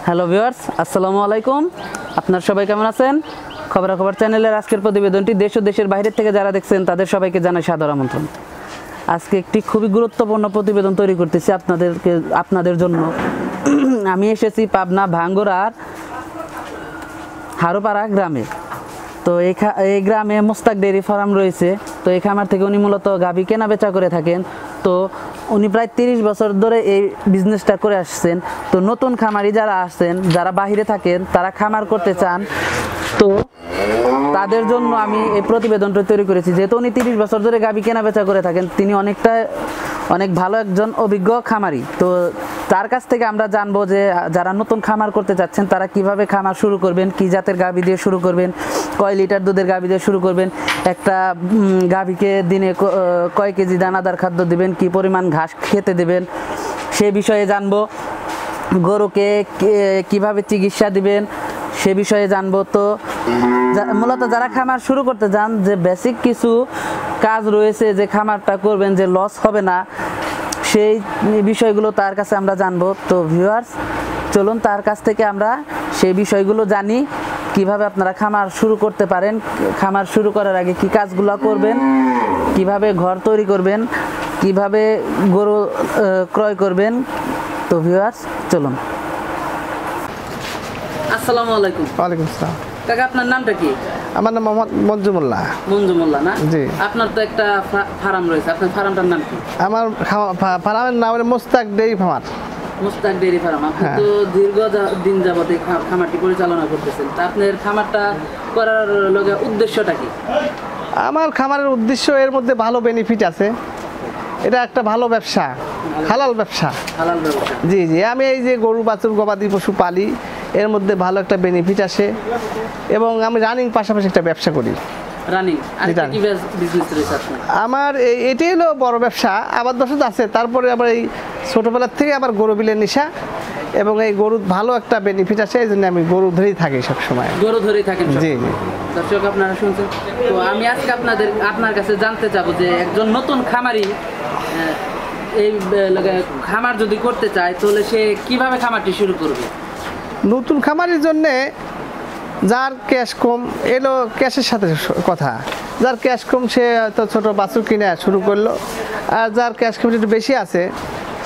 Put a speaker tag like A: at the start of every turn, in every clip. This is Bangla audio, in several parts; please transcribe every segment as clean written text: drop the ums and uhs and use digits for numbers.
A: হ্যালো ভিউয়ার্স, আসসালামু আলাইকুম। আপনারা সবাই কেমন আছেন? খবরাখবর চ্যানেলের আজকের প্রতিবেদনটি দেশ ও দেশের বাইরে থেকে যারা দেখছেন তাদের সবাইকে জানাই সাদর আমন্ত্রণ। আজকে একটি খুবই গুরুত্বপূর্ণ প্রতিবেদন তৈরি করতেছি আপনাদের জন্য। আমি এসেছি পাবনা ভাঙ্গুড়ার হারোপাড়া গ্রামে। তো এই গ্রামে মোস্তাক ডেয়ারি ফার্ম রয়েছে। তো এই খামার থেকে উনি মূলত গাভী কেনা বেচা করে থাকেন। তো উনি প্রায় 30 বছর ধরে এই বিজনেসটা করে আসছেন। তো নতুন খামারি যারা আসছেন, যারা বাহিরে থাকেন, তারা খামার করতে চান, তো তাদের জন্য আমি এই প্রতিবেদনটা তৈরি করেছি। যেহেতু উনি 30 বছর ধরে গাভী কেনা বেচা করে থাকেন, তিনি অনেক ভালো একজন অভিজ্ঞ খামারি। তো তার কাছ থেকে আমরা জানবো যে যারা নতুন খামার করতে চাচ্ছেন তারা কিভাবে খামার শুরু করবেন, কি জাতের গাভী দিয়ে শুরু করবেন, কয় লিটার দুধের গাভী দিয়ে শুরু করবেন, একটা গাভীকে দিনে কয় কেজি দানাদার খাদ্য দিবেন, কি পরিমাণ ঘাস খেতে দেবেন, সে বিষয়ে জানবো। গরুকে কিভাবে চিকিৎসা দিবেন সে বিষয়ে জানবো। তো মূলত যারা খামার শুরু করতে চান, যে বেসিক কিছু কাজ রয়েছে যে খামারটা করবেন যে লস হবে না, সেই বিষয়গুলো তার কাছে আমরা জানবো। তো ভিউয়ার্স, চলুন তার কাছ থেকে আমরা সেই বিষয়গুলো জানি, কিভাবে আপনারা খামার শুরু করতে পারেন, খামার শুরু করার আগে কি কাজগুলো করবেন, কিভাবে ঘর তৈরি করবেন, কিভাবে গরু ক্রয় করবেন। তো ভিউয়ার্স, চলুন। আসসালামু আলাইকুম।
B: ওয়ালাইকুম আসসালাম।
A: কাকা, আপনার নামটা কি?
B: আমার নাম মোহাম্মদ মঞ্জু মোল্লা।
A: মঞ্জু মোল্লা না?
B: জি।
A: আপনার তো একটা ফার্ম রয়েছে, আপনার ফার্মটার নাম কি?
B: আমার ফার্মের নাম হলো Mostak dairy farm.
A: Mostak dairy farm. আপনি তো দীর্ঘদিন যাবত এই খামারটি পরিচালনা করতেছেন। তা আপনার খামারটা করার উদ্দেশ্যটা কি?
B: আমার খামারের উদ্দেশ্য, এর মধ্যে ভালো বেনিফিট আছে। এটা একটা ভালো ব্যবসা, হালাল ব্যবসা।
A: হালাল ব্যবসা।
B: জি জি, আমি এই যে গরু বাছুর গবাদি পশু পালি, এর মধ্যে ভালো একটা বেনিফিট আসে, এবং আমি রানিং পাশাপাশি একটা ব্যবসা করি।
A: রানিং আর কি বিজনেস রয়েছে আপনার?
B: আমার এটাই হলো বড় ব্যবসা। আবার দশটা আছে, তারপরে আবার এই ছোটোবেলার থেকে আবার গরু বিলের নেশা, এবং এই গরুর ভালো একটা বেনিফিট আছে, এই জন্য আমি গরু ধরেই থাকি সবসময়।
A: গরু ধরেই থাকেন?
B: জি জি।
A: দর্শক আপনারা শুনছেন। তো আমি আজকে আপনার কাছে জানতে চাবো যে একজন নতুন খামারি এই খামার যদি করতে চায়, তাহলে সে কিভাবে খামারটি শুরু করবে?
B: নতুন খামারের জন্যে যার ক্যাশ কম, এলো ক্যাশের সাথে কথা। যার ক্যাশ কম সে হয়তো ছোটো বাছুর কিনে শুরু করলো, আর যার ক্যাশ কম একটু বেশি আছে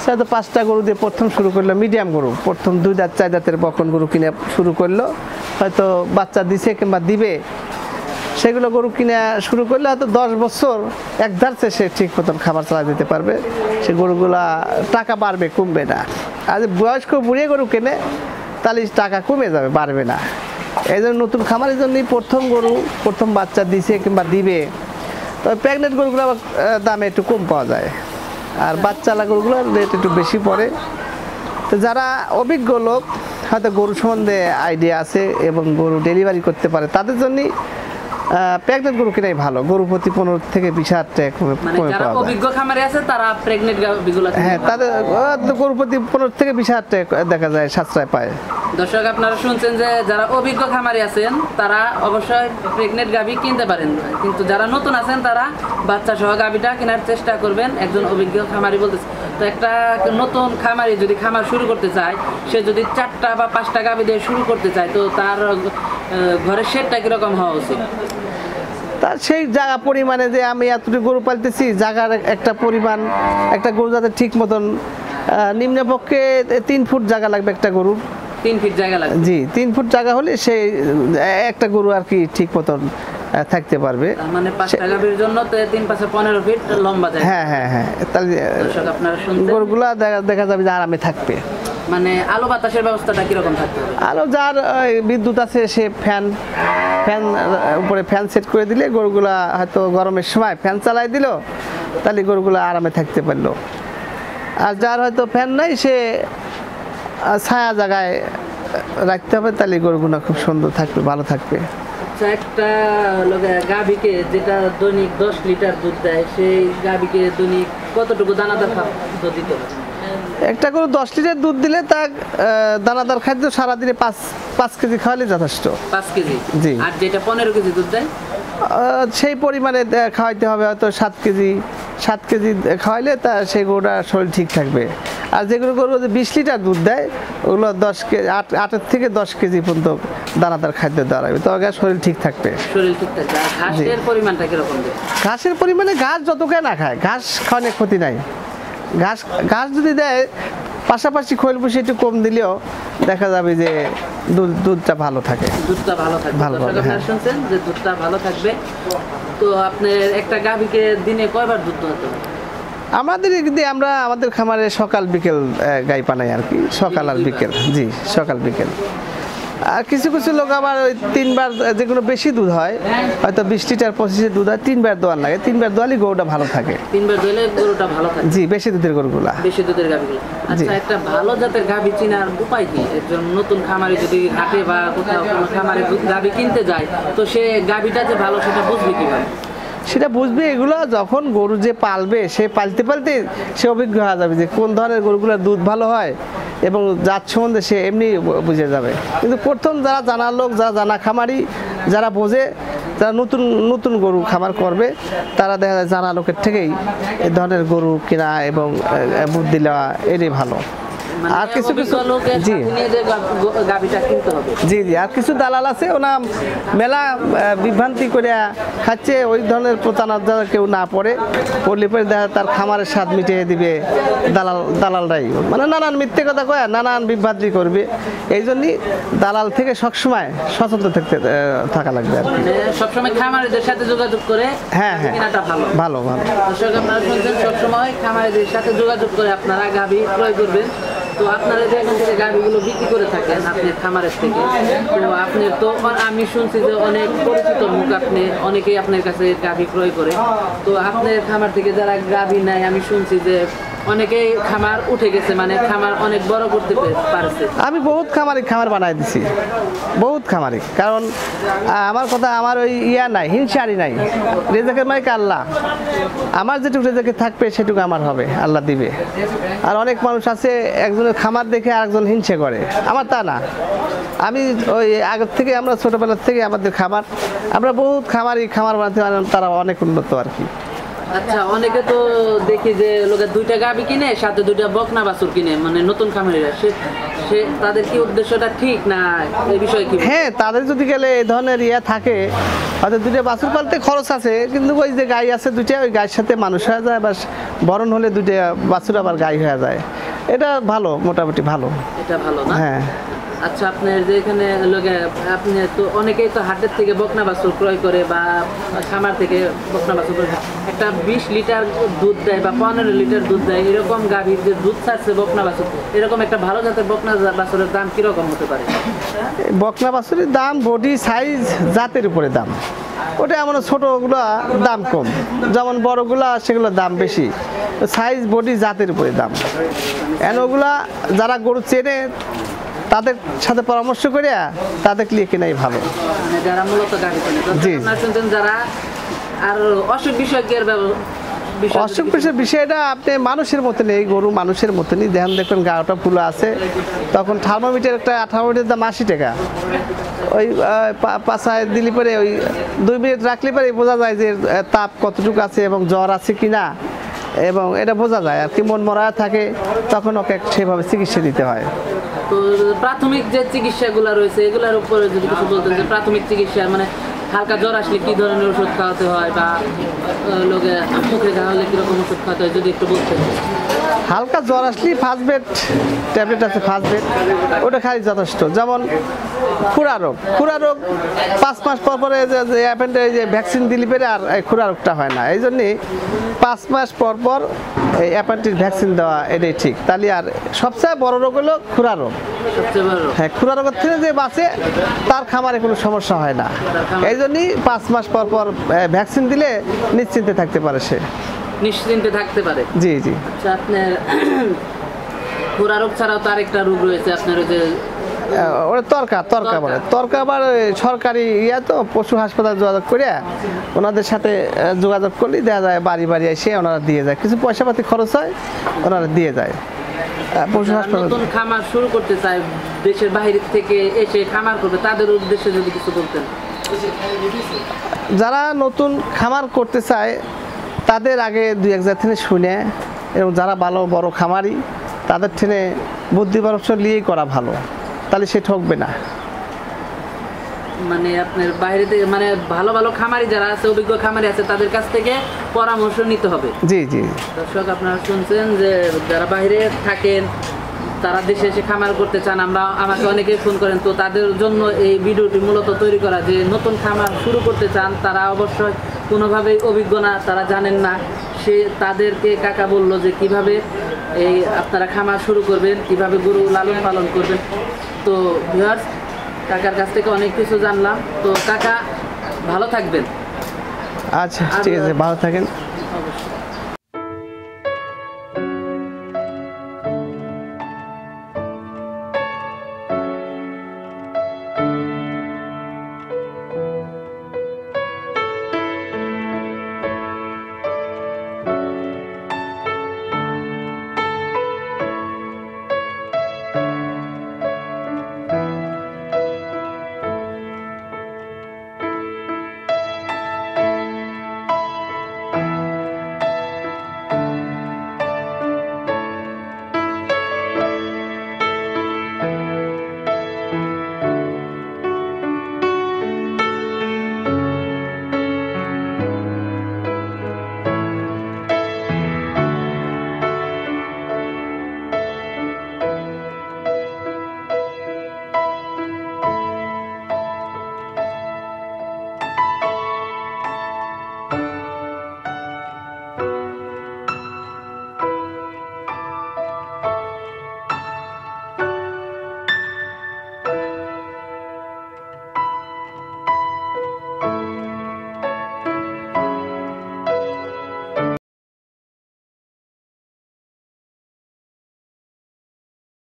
B: সে হয়তো 5টা গরু দিয়ে প্রথম শুরু করলো। মিডিয়াম গরু প্রথম 2 দাঁত 4 দাঁতের বকন গরু কিনে শুরু করলো, হয়তো বাচ্চা দিছে কিংবা দিবে, সেগুলো গরু কিনে শুরু করলে হয়তো 10 বছর এক ধারছে সে ঠিক মতন খাবার চালা দিতে পারবে। সে গরুগুলা টাকা বাড়বে, কমবে না। আর বয়স্ক বুড়িয়ে গরু কেনে তাহলে টাকা কমে যাবে, বাড়বে না। এই জন্য নতুন খামারের জন্যই প্রথম গরু প্রথম বাচ্চা দিছে কিংবা দিবে, তবে প্রেগনেন্ট গরুগুলো আবার দামে একটু কম পাওয়া যায়, আর বাচ্চালা গরুগুলোর রেট একটু বেশি পড়ে। তো যারা অভিজ্ঞ লোক, হয়তো গরু সম্বন্ধে আইডিয়া আছে এবং গরু ডেলিভারি করতে পারে, তাদের জন্যই প্রেগনেন্ট গরু কেনাই ভালো। গরু প্রতি 15 থেকে 20,000 টাকা কমে পাওয়া যায়।
A: অভিজ্ঞ খামারি আছে তারা প্রেগনেন্ট গাভীগুলো,
B: হ্যাঁ, তাদের গরু প্রতি 15 থেকে 20,000 টাকা দেখা যায় সাশ্রয় পায়।
A: দর্শক আপনারা শুনছেন যে যারা অভিজ্ঞ খামারি আছেন তারা অবশ্যই প্রেগনেন্ট গাভী কিনতে পারেন, কিন্তু যারা নতুন আছেন তারা বাচ্চা সহ গাভীটা কেনার চেষ্টা করবেন, একজন অভিজ্ঞ খামারি বলতেছে। তো একটা নতুন খামারি যদি খামার শুরু করতে চায়, সে যদি 4টা বা 5টা গাভী দিয়ে শুরু করতে চায়, তো তার ঘরের শেডটা কীরকম হওয়া উচিত?
B: তার সেই জায়গা পরিমাণে, যে আমি এতটুকু গরু পালতেছি, জায়গার একটা পরিমাণ, একটা গরু যাতে ঠিক মতন নিম্নপক্ষে 3 ফুট জায়গা লাগবে একটা গরুর।
A: 3 ফিট জায়গা লাগবে? জি,
B: 3 ফুট জায়গা হলে সেই একটা গরু আর কি ঠিক মতন থাকতে পারবে।
A: মানে 5টা গাভীর জন্য 3-5-15 ফিট লম্বা জায়গা।
B: হ্যাঁ হ্যাঁ হ্যাঁ, তাহলে গরুগুলা দেখা যাবে যে আরামে থাকবে।
A: মানে আলো বাতাসের ব্যবস্থাটা কিরকম থাকতে হবে?
B: আলো, যার বিদ্যুৎ আছে সে ফ্যান উপরে ফ্যান সেট করে দিলে গরুগুলা হয়তো গরমের সময় ফ্যান চালাই দিল, তাহলে গরুগুলা আরামে থাকতে পারলো। আর যার হয়তো ফ্যান নাই, সে ছায়া জায়গায় রাখতে হবে, তাহলে গরুগুলো খুব সুন্দর থাকবে, ভালো থাকবে।
A: আচ্ছা, একটা গাভীকে যেটা দৈনিক 10 লিটার দুধ দেয়, সেই গাভীকে দৈনিক কতটুকু দানাদার খাদ্য দিতে হবে?
B: একটা গরু 10 লিটার দুধ দিলে তার দানাদার খাদ্য সারাদিনে 5 কেজি খাওয়ালে যথেষ্ট।
A: 5 কেজি?
B: জি।
A: আর যেটা 15 কেজি দুধ দেয়
B: সেই পরিমাণে খাওয়াইতে হবে, হয়তো 7 কেজি খাওয়াইলে তা সেই গরুটার শরীর ঠিক থাকবে। আর যেগুলো গরু 20 লিটার দুধ দেয় ওগুলো 10 কেজি 8 থেকে 10 কেজি পর্যন্ত দানাদার খাদ্য দেওয়া লাগবে, তবে শরীর ঠিক থাকবে।
A: শরীর ঠিক থাকবে। আর ঘাসের পরিমাণটা কিরকম দেয়?
B: ঘাসের পরিমাণে ঘাস যত খায় না খায়, ঘাস খাওয়ানোর ক্ষতি নাই। ঘাস ঘাস যদি দেয় পাশাপাশি খৈল ভুসি একটু কম দিলেও দেখা যাবে যে দুধটা ভালো থাকে।
A: দুধটা ভালো থাকবে।
B: ভালো
A: দর্শক
B: হবে,
A: আপনারা
B: হ্যাঁ।
A: শুনছেন যে দুধটা ভালো থাকবে। তো আপনার একটা গাভীকে দিনে কয়বার দুধ দোয়াতে হবে?
B: আমাদের এদিকে আমাদের খামারে সকাল বিকেল গাই পানাই আর কি, সকাল আর বিকেল। জি, সকাল বিকেল। আর কিছু কিছু লোক আবার ওই 3 বার, যেগুলো বেশি দুধ হয় হয়তো 20 লিটার 25 দুধ হয়, 3 বার দোয়ার লাগে। 3 বার দোয়ালে গরুটা ভালো থাকে।
A: 3 বার দোয়ালে গরুটা ভালো থাকে।
B: জি, বেশি দুধের গরুগুলা।
A: বেশি দুধের গাভীগুলো। আচ্ছা, একটা ভালো জাতের গাভী চেনার উপায় কি? একজন নতুন খামারি যদি হাটে বা কোথাও কোনো খামারে গাভী কিনতে যায়, তো সে গাভীটা যে ভালো সেটা বুঝবে কিভাবে?
B: সেটা বুঝবে এগুলো যখন গরু যে পালবে, সে পালতে পালতে সে অভিজ্ঞ হয়ে যাবে যে কোন ধরনের গরুগুলোর দুধ ভালো হয় এবং জাত সম্বন্ধে সে এমনি বুঝে যাবে। কিন্তু প্রথম যারা জানা লোক, যারা জানা খামারি, যারা বোঝে, যারা নতুন নতুন গরু খামার করবে, তারা দেখা যায় জানা লোকের থেকেই এই ধরনের গরু কেনা এবং বুদ্ধি দেওয়া এটাই ভালো। আর কিছু কিছু জি জি জি আর কিছু দালাল আছে, ওনা মেলা বিভ্রান্তি করে খাচ্ছে। ওই ধরনের প্রতারণা যারা কেউ না পড়ে, পড়লে পরে দেখা তার খামারের স্বাদ মিটিয়ে দিবে দালালরাই, মানে নানান মিথ্যে কথা কয়, নানান বিভ্রান্তি করবে। এই জন্যই দালাল থেকে সবসময় সচেতন থাকা লাগবে আর কি।
A: সবসময় খামারিদের সাথে যোগাযোগ করে
B: হ্যাঁ হ্যাঁ
A: ভালো
B: ভালো ভালো।
A: দর্শক আপনারা শুনছেন, সবসময় খামারিদের সাথে যোগাযোগ করে আপনারা গাভী ক্রয় করবেন। তো আপনারা যে এখান থেকে গাভীগুলো বিক্রি করে থাকেন আপনার খামারের থেকে, তো আপনি তো আমি শুনছি যে অনেক পরিচিত মুখ, আপনি অনেকেই আপনার কাছে গাভী ক্রয় করে। তো আপনার খামার থেকে যারা গাভী নেয়, আমি শুনছি যে অনেকেই খামার উঠে গেছে, মানে খামার অনেক বড় করতে পারছে।
B: আমি বহুত খামার বানাই দিছি, বহুত খামারি। কারণ আমার কথা, আমার ওই নাই, হিংসারি নাই। রেজাকের মালিক আল্লাহ, আমার যেটুকু রেজাকে থাকবে সেটুকু আমার হবে, আল্লাহ দিবে। আর অনেক মানুষ আছে একজনের খামার দেখে আরেকজন হিংসে করে, আমার তা না। আমি ওই আগের থেকে, আমরা ছোটবেলার থেকে আমাদের খামার, আমরা বহুত খামার বানাতে, তারা অনেক উন্নত আর কি।
A: আচ্ছা, অনেকে তো দেখি যে লোকের 2টা গাভী কিনে সাথে 2টা বকনা বাছুর কিনে, মানে নতুন খামারিরা, সে তাদের কি উদ্দেশ্যটা ঠিক না, এই বিষয়ে কি?
B: হ্যাঁ, তাদের যদি গেলে এই ধরনের থাকে, হয়তো 2টা বাছুর পালতে খরচ আছে, কিন্তু ওই যে গাই আছে 2টা, ওই গায়ের সাথে মানুষ হয়ে যায়, বা বরণ হলে 2টা বাছুর আবার গাই হয়ে যায়। এটা ভালো, মোটামুটি ভালো।
A: এটা ভালো না?
B: হ্যাঁ।
A: আচ্ছা, আপনার যে এখানে লোকে, আপনি তো অনেকেই তো হাটের থেকে বকনা বাছুর ক্রয় করে বা খামার থেকে বকনা বাছুর ক্রয়, একটা 20 লিটার দুধ দেয় বা 15 লিটার দুধ দেয়, এরকম গাভীর যে দুধ ছাড়ছে বকনা বাছুর, এরকম একটা ভালো জাতের বকনা বাছুরের দাম কিরকম হতে পারে?
B: বকনা বাছুরের দাম বডি সাইজ জাতের উপরে দাম। ওটা এমন ছোটগুলো দাম কম, যেমন বড়গুলা সেগুলো দাম বেশি। সাইজ বডি জাতের উপরে দাম। ওগুলা যারা গরু চেনে তাদের সাথে পরামর্শ করে তাদের লিয়ে কেনাই ভালো,
A: যারা মূলত গাভী কেনে।
B: জি,
A: যারা আর অসুখ বিসুখের
B: অসুখ বিসুখের বিষয়টা আপনি মানুষের মতন, এই গরু মানুষের মতনই। দেখুন গাটা ফুলো আছে, তখন থার্মোমিটার, একটা থার্মোমিটার দাম 80 টাকা। ওই পাশায় দিলি পরে ওই 2 মিনিট রাখলে পরে বোঝা যায় যে তাপ কতটুকু আছে এবং জ্বর আছে কিনা, এবং এটা বোঝা যায় আর কি। মন মরা থাকে তখন ওকে সেভাবে চিকিৎসা দিতে হয়।
A: তো প্রাথমিক যে চিকিৎসাগুলো রয়েছে এগুলোর উপরে যদি কিছু বলতেন, যে প্রাথমিক চিকিৎসা মানে হালকা জ্বর আসলে কি ধরনের ওষুধ খাওয়াতে হয়, বা লোকে মুখে ঘা হলে কিরকম ওষুধ খাওয়াতে হয়, যদি একটু বলতেন।
B: হালকা জ্বর আসলে ফার্স্ট বেড ট্যাবলেট আছে, ফার্স্ট বেড, ওটা খাই যথেষ্ট। যেমন খুরা রোগ 5 মাস পর পরে যে ভ্যাকসিন দিলি পেরে আর এই খুরা রোগটা হয় না। এই জন্যে 5 মাস পর পর এই অ্যাপেন্ডিক্স ভ্যাকসিন দেওয়া এটাই ঠিক। তাহলে আর সবচেয়ে বড় রোগ হলো খুরা রোগ। হ্যাঁ, খুরা রোগের থেকে যে বাঁচে তার খামারে কোনো সমস্যা হয় না। এই জন্যই 5 মাস পর পর ভ্যাকসিন দিলে নিশ্চিন্তে থাকতে পারে, সে
A: নিশ্চিন্তে থাকতে পারে।
B: জি জি।
A: আচ্ছা, আপনার খুরা রোগ ছাড়াও তো আরেকটা রোগ রয়েছে আপনার, ওই যে
B: ওরা তরকা বলে। তরকা আবার সরকারি তো পশু হাসপাতাল যোগাযোগ করে ওনাদের সাথে যোগাযোগ করলেই দেওয়া যায়, বাড়ি বাড়ি এসে ওনারা দিয়ে যায়। কিছু পয়সাপাতি খরচ হয়, ওনারা দিয়ে যায়। পশু হাসপাতাল
A: নতুন খামার শুরু করতে চায়, দেশের বাইরে থেকে এসে খামার করবে, তাদের উদ্দেশ্যে যদি কিছু বলতেন।
B: যারা নতুন খামার করতে চায় তাদের আগে 2-1 জায়গা থেকে শুনে, এবং যারা ভালো বড় খামারি তাদের ঠেনে বুদ্ধি পরামর্শ নিয়েই করা ভালো, তাহলে সে ঠকবে না।
A: মানে আপনার বাইরে থেকে মানে ভালো ভালো খামারি যারা আছে, অভিজ্ঞ খামারি আছে, তাদের কাছ থেকে পরামর্শ নিতে হবে।
B: জি জি।
A: দর্শক আপনারা শুনছেন যে যারা বাইরে থাকেন তারা দেশে এসে খামার করতে চান, আমাকে অনেকেই ফোন করেন, তো তাদের জন্য এই ভিডিওটি মূলত তৈরি করা, যে নতুন খামার শুরু করতে চান তারা অবশ্যই কোনোভাবেই অভিজ্ঞ না, তারা জানেন না, তাদেরকে কাকা বললো যে কিভাবে এই আপনারা খামার শুরু করবেন, কিভাবে গরু লালন পালন করবেন। তো ভিউয়ার্স, কাকার কাছ থেকে অনেক কিছু জানলাম। তো কাকা ভালো থাকবেন।
B: আচ্ছা ঠিক আছে, ভালো থাকেন।